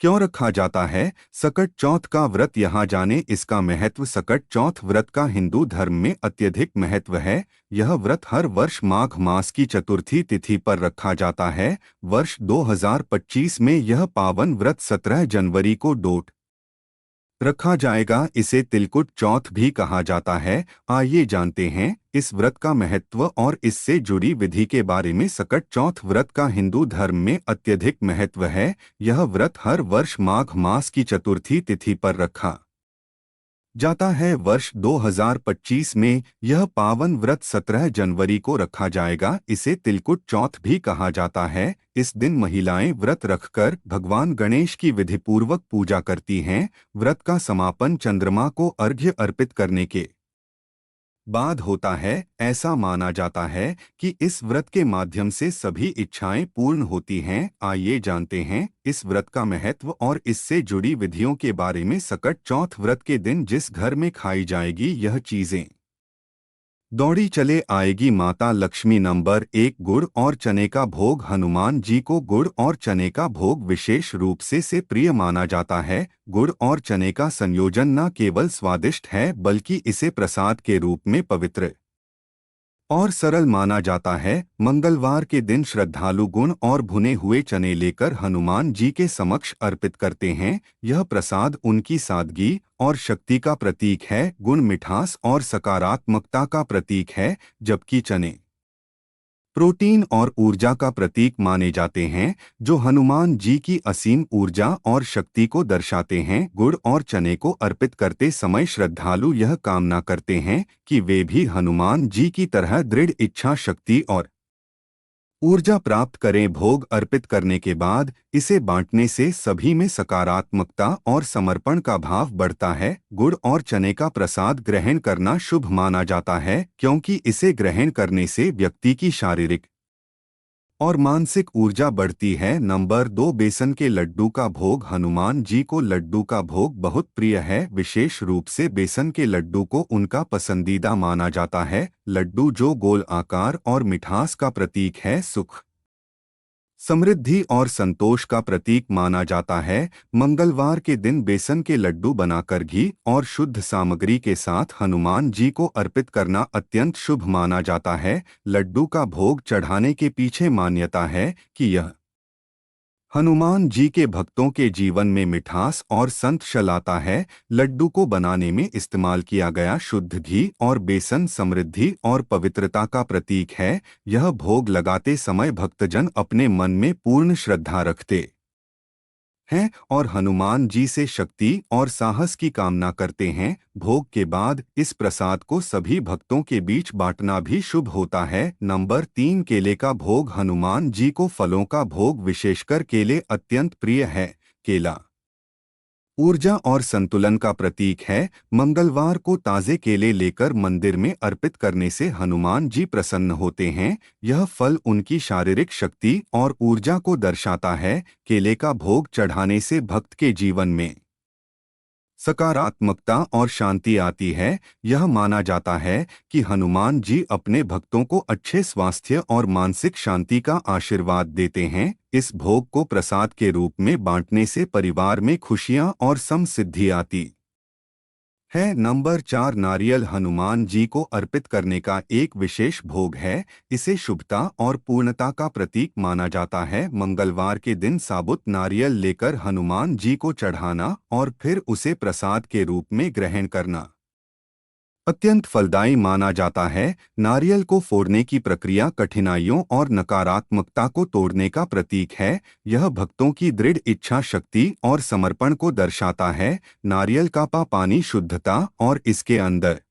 क्यों रखा जाता है सकट चौथ का व्रत? यहाँ जाने इसका महत्व। सकट चौथ व्रत का हिंदू धर्म में अत्यधिक महत्व है। यह व्रत हर वर्ष माघ मास की चतुर्थी तिथि पर रखा जाता है। वर्ष 2025 में यह पावन व्रत 17 जनवरी को डोट रखा जाएगा। इसे तिलकुट चौथ भी कहा जाता है। आइए जानते हैं इस व्रत का महत्व और इससे जुड़ी विधि के बारे में। सकट चौथ व्रत का हिंदू धर्म में अत्यधिक महत्व है। यह व्रत हर वर्ष माघ मास की चतुर्थी तिथि पर रखा जाता है। वर्ष 2025 में यह पावन व्रत 17 जनवरी को रखा जाएगा। इसे तिलकुट चौथ भी कहा जाता है। इस दिन महिलाएं व्रत रखकर भगवान गणेश की विधिपूर्वक पूजा करती हैं। व्रत का समापन चंद्रमा को अर्घ्य अर्पित करने के बाद होता है। ऐसा माना जाता है कि इस व्रत के माध्यम से सभी इच्छाएं पूर्ण होती हैं। आइए जानते हैं इस व्रत का महत्व और इससे जुड़ी विधियों के बारे में। सकट चौथ व्रत के दिन जिस घर में खाई जाएगी यह चीजें दौड़ी चले आएगी। माता लक्ष्मी। नंबर 1, गुड़ और चने का भोग। हनुमान जी को गुड़ और चने का भोग विशेष रूप से प्रिय माना जाता है। गुड़ और चने का संयोजन न केवल स्वादिष्ट है बल्कि इसे प्रसाद के रूप में पवित्र और सरल माना जाता है। मंगलवार के दिन श्रद्धालु गुण और भुने हुए चने लेकर हनुमान जी के समक्ष अर्पित करते हैं। यह प्रसाद उनकी सादगी और शक्ति का प्रतीक है। गुण मिठास और सकारात्मकता का प्रतीक है, जबकि चने प्रोटीन और ऊर्जा का प्रतीक माने जाते हैं, जो हनुमान जी की असीम ऊर्जा और शक्ति को दर्शाते हैं। गुड़ और चने को अर्पित करते समय श्रद्धालु यह कामना करते हैं कि वे भी हनुमान जी की तरह दृढ़ इच्छा शक्ति और ऊर्जा प्राप्त करें। भोग अर्पित करने के बाद इसे बांटने से सभी में सकारात्मकता और समर्पण का भाव बढ़ता है। गुड़ और चने का प्रसाद ग्रहण करना शुभ माना जाता है, क्योंकि इसे ग्रहण करने से व्यक्ति की शारीरिक और मानसिक ऊर्जा बढ़ती है। नंबर 2, बेसन के लड्डू का भोग। हनुमान जी को लड्डू का भोग बहुत प्रिय है। विशेष रूप से बेसन के लड्डू को उनका पसंदीदा माना जाता है। लड्डू जो गोल आकार और मिठास का प्रतीक है, सुख समृद्धि और संतोष का प्रतीक माना जाता है। मंगलवार के दिन बेसन के लड्डू बनाकर घी और शुद्ध सामग्री के साथ हनुमान जी को अर्पित करना अत्यंत शुभ माना जाता है। लड्डू का भोग चढ़ाने के पीछे मान्यता है कि यह हनुमान जी के भक्तों के जीवन में मिठास और संतोष लाता है। लड्डू को बनाने में इस्तेमाल किया गया शुद्ध घी और बेसन समृद्धि और पवित्रता का प्रतीक है। यह भोग लगाते समय भक्तजन अपने मन में पूर्ण श्रद्धा रखते हैं और हनुमान जी से शक्ति और साहस की कामना करते हैं। भोग के बाद इस प्रसाद को सभी भक्तों के बीच बांटना भी शुभ होता है। नंबर 3, केले का भोग। हनुमान जी को फलों का भोग विशेषकर केले अत्यंत प्रिय है। केला ऊर्जा और संतुलन का प्रतीक है। मंगलवार को ताजे केले लेकर मंदिर में अर्पित करने से हनुमान जी प्रसन्न होते हैं। यह फल उनकी शारीरिक शक्ति और ऊर्जा को दर्शाता है। केले का भोग चढ़ाने से भक्त के जीवन में सकारात्मकता और शांति आती है। यह माना जाता है कि हनुमान जी अपने भक्तों को अच्छे स्वास्थ्य और मानसिक शांति का आशीर्वाद देते हैं। इस भोग को प्रसाद के रूप में बांटने से परिवार में खुशियां और समृद्धि आती है। नंबर 4, नारियल। हनुमान जी को अर्पित करने का एक विशेष भोग है। इसे शुभता और पूर्णता का प्रतीक माना जाता है। मंगलवार के दिन साबुत नारियल लेकर हनुमान जी को चढ़ाना और फिर उसे प्रसाद के रूप में ग्रहण करना अत्यंत फलदायी माना जाता है। नारियल को फोड़ने की प्रक्रिया कठिनाइयों और नकारात्मकता को तोड़ने का प्रतीक है। यह भक्तों की दृढ़ इच्छा शक्ति और समर्पण को दर्शाता है। नारियल का पानी शुद्धता और इसके अंदर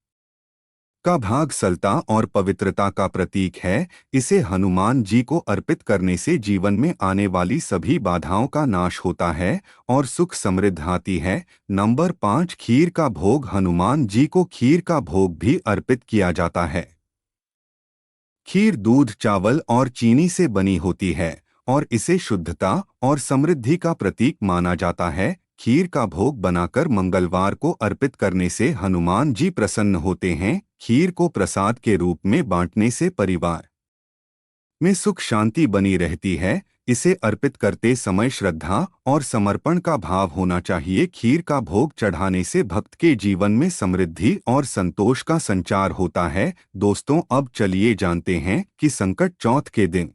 का भाग सलता और पवित्रता का प्रतीक है। इसे हनुमान जी को अर्पित करने से जीवन में आने वाली सभी बाधाओं का नाश होता है और सुख समृद्ध आती है। नंबर 5, खीर का भोग। हनुमान जी को खीर का भोग भी अर्पित किया जाता है। खीर दूध, चावल और चीनी से बनी होती है और इसे शुद्धता और समृद्धि का प्रतीक माना जाता है। खीर का भोग बनाकर मंगलवार को अर्पित करने से हनुमान जी प्रसन्न होते हैं। खीर को प्रसाद के रूप में बांटने से परिवार में सुख शांति बनी रहती है। इसे अर्पित करते समय श्रद्धा और समर्पण का भाव होना चाहिए। खीर का भोग चढ़ाने से भक्त के जीवन में समृद्धि और संतोष का संचार होता है। दोस्तों, अब चलिए जानते हैं कि संकट चौथ के दिन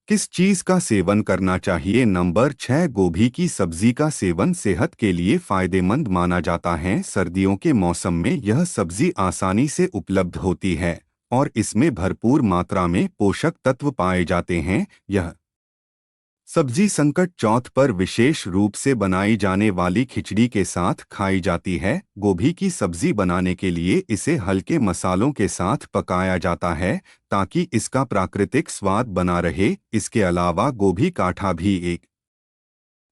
किस चीज का सेवन करना चाहिए। नंबर 6, गोभी की सब्जी का सेवन सेहत के लिए फायदेमंद माना जाता है। सर्दियों के मौसम में यह सब्जी आसानी से उपलब्ध होती है और इसमें भरपूर मात्रा में पोषक तत्व पाए जाते हैं। यह सब्जी संकट चौथ पर विशेष रूप से बनाई जाने वाली खिचड़ी के साथ खाई जाती है। गोभी की सब्जी बनाने के लिए इसे हल्के मसालों के साथ पकाया जाता है ताकि इसका प्राकृतिक स्वाद बना रहे। इसके अलावा गोभी काठा भी एक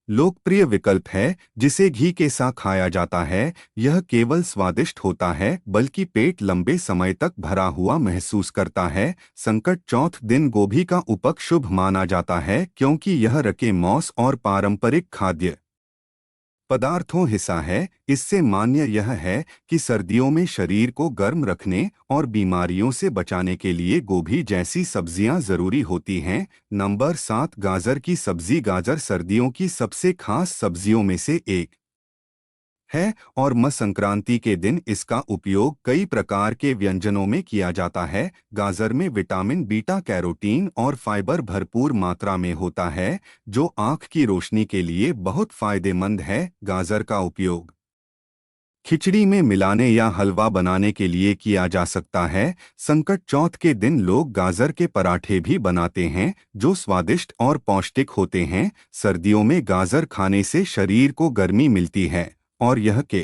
लोकप्रिय विकल्प है जिसे घी के साथ खाया जाता है। यह केवल स्वादिष्ट होता है बल्कि पेट लंबे समय तक भरा हुआ महसूस करता है। संकट चौथ दिन गोभी का उपक शुभ माना जाता है क्योंकि यह रके मौस और पारंपरिक खाद्य पदार्थों हिस्सा है। इससे मान्य यह है कि सर्दियों में शरीर को गर्म रखने और बीमारियों से बचाने के लिए गोभी जैसी सब्जियां जरूरी होती हैं। नंबर 7, गाजर की सब्जी। गाजर सर्दियों की सबसे खास सब्जियों में से एक है और मकर संक्रांति के दिन इसका उपयोग कई प्रकार के व्यंजनों में किया जाता है। गाजर में विटामिन बीटा कैरोटीन और फाइबर भरपूर मात्रा में होता है जो आंख की रोशनी के लिए बहुत फायदेमंद है। गाजर का उपयोग खिचड़ी में मिलाने या हलवा बनाने के लिए किया जा सकता है। संकट चौथ के दिन लोग गाजर के पराठे भी बनाते हैं जो स्वादिष्ट और पौष्टिक होते हैं। सर्दियों में गाजर खाने से शरीर को गर्मी मिलती है और यह के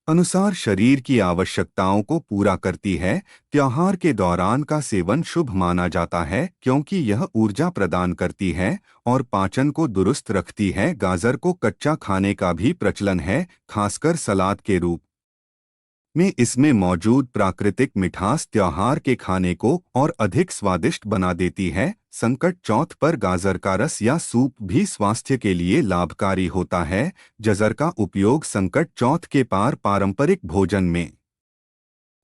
अनुसार शरीर की आवश्यकताओं को पूरा करती है। त्योहार के दौरान का सेवन शुभ माना जाता है क्योंकि यह ऊर्जा प्रदान करती है और पाचन को दुरुस्त रखती है। गाजर को कच्चा खाने का भी प्रचलन है, खासकर सलाद के रूप में। इसमें मौजूद प्राकृतिक मिठास त्योहार के खाने को और अधिक स्वादिष्ट बना देती है। संकट चौथ पर गाजर का रस या सूप भी स्वास्थ्य के लिए लाभकारी होता है। जजर का उपयोग संकट चौथ के पारंपरिक भोजन में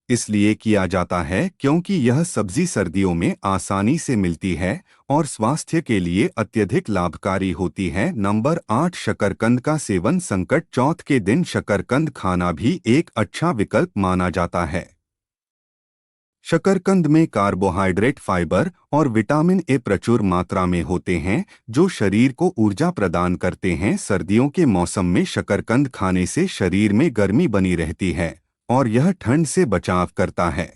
इसलिए किया जाता है क्योंकि यह सब्जी सर्दियों में आसानी से मिलती है और स्वास्थ्य के लिए अत्यधिक लाभकारी होती है। नंबर 8, शकरकंद का सेवन। संकट चौथ के दिन शकरकंद खाना भी एक अच्छा विकल्प माना जाता है। शकरकंद में कार्बोहाइड्रेट, फाइबर और विटामिन ए प्रचुर मात्रा में होते हैं जो शरीर को ऊर्जा प्रदान करते हैं। सर्दियों के मौसम में शकरकंद खाने से शरीर में गर्मी बनी रहती है और यह ठंड से बचाव करता है।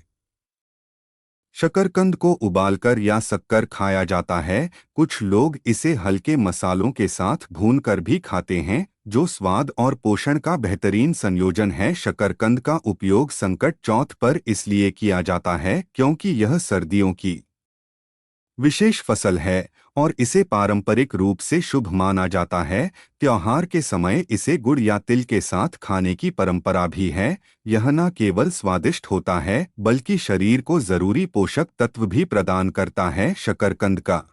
शकरकंद को उबालकर या सक्कर खाया जाता है। कुछ लोग इसे हल्के मसालों के साथ भूनकर भी खाते हैं जो स्वाद और पोषण का बेहतरीन संयोजन है। शकरकंद का उपयोग संकट चौथ पर इसलिए किया जाता है क्योंकि यह सर्दियों की विशेष फसल है और इसे पारंपरिक रूप से शुभ माना जाता है। त्योहार के समय इसे गुड़ या तिल के साथ खाने की परंपरा भी है। यह न केवल स्वादिष्ट होता है बल्कि शरीर को जरूरी पोषक तत्व भी प्रदान करता है। शकरकंद का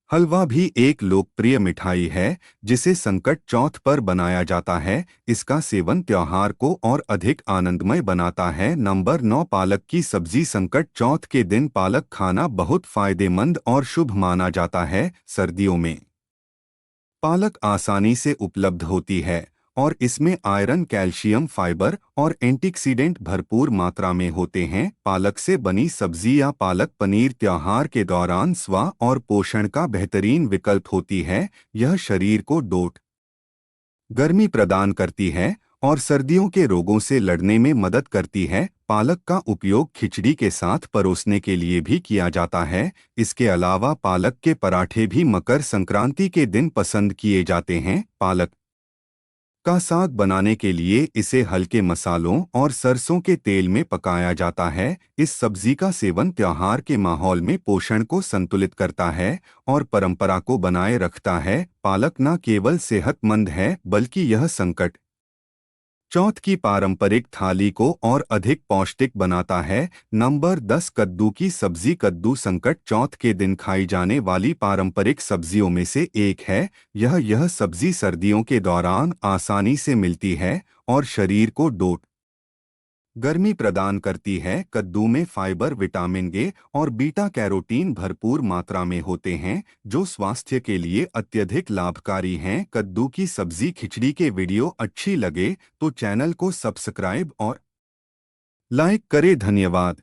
हलवा भी एक लोकप्रिय मिठाई है जिसे संकट चौथ पर बनाया जाता है। इसका सेवन त्योहार को और अधिक आनंदमय बनाता है। नंबर 9, पालक की सब्जी। संकट चौथ के दिन पालक खाना बहुत फायदेमंद और शुभ माना जाता है। सर्दियों में पालक आसानी से उपलब्ध होती है और इसमें आयरन, कैल्शियम, फाइबर और एंटीऑक्सीडेंट भरपूर मात्रा में होते हैं। पालक से बनी सब्जी या पालक पनीर त्योहार के दौरान स्वाद और पोषण का बेहतरीन विकल्प होती है। यह शरीर को गर्मी प्रदान करती है और सर्दियों के रोगों से लड़ने में मदद करती है। पालक का उपयोग खिचड़ी के साथ परोसने के लिए भी किया जाता है। इसके अलावा पालक के पराठे भी मकर संक्रांति के दिन पसंद किए जाते हैं। पालक का साग बनाने के लिए इसे हल्के मसालों और सरसों के तेल में पकाया जाता है। इस सब्जी का सेवन त्योहार के माहौल में पोषण को संतुलित करता है और परंपरा को बनाए रखता है। पालक न केवल सेहतमंद है बल्कि यह संकट चौथ की पारंपरिक थाली को और अधिक पौष्टिक बनाता है। नंबर 10, कद्दू की सब्जी। कद्दू संकट चौथ के दिन खाई जाने वाली पारंपरिक सब्जियों में से एक है। यह सब्जी सर्दियों के दौरान आसानी से मिलती है और शरीर को गर्मी प्रदान करती है। कद्दू में फाइबर, विटामिन ए और बीटा कैरोटीन भरपूर मात्रा में होते हैं, जो स्वास्थ्य के लिए अत्यधिक लाभकारी हैं। कद्दू की सब्जी खिचड़ी के वीडियो अच्छी लगे तो चैनल को सब्सक्राइब और लाइक करें। धन्यवाद।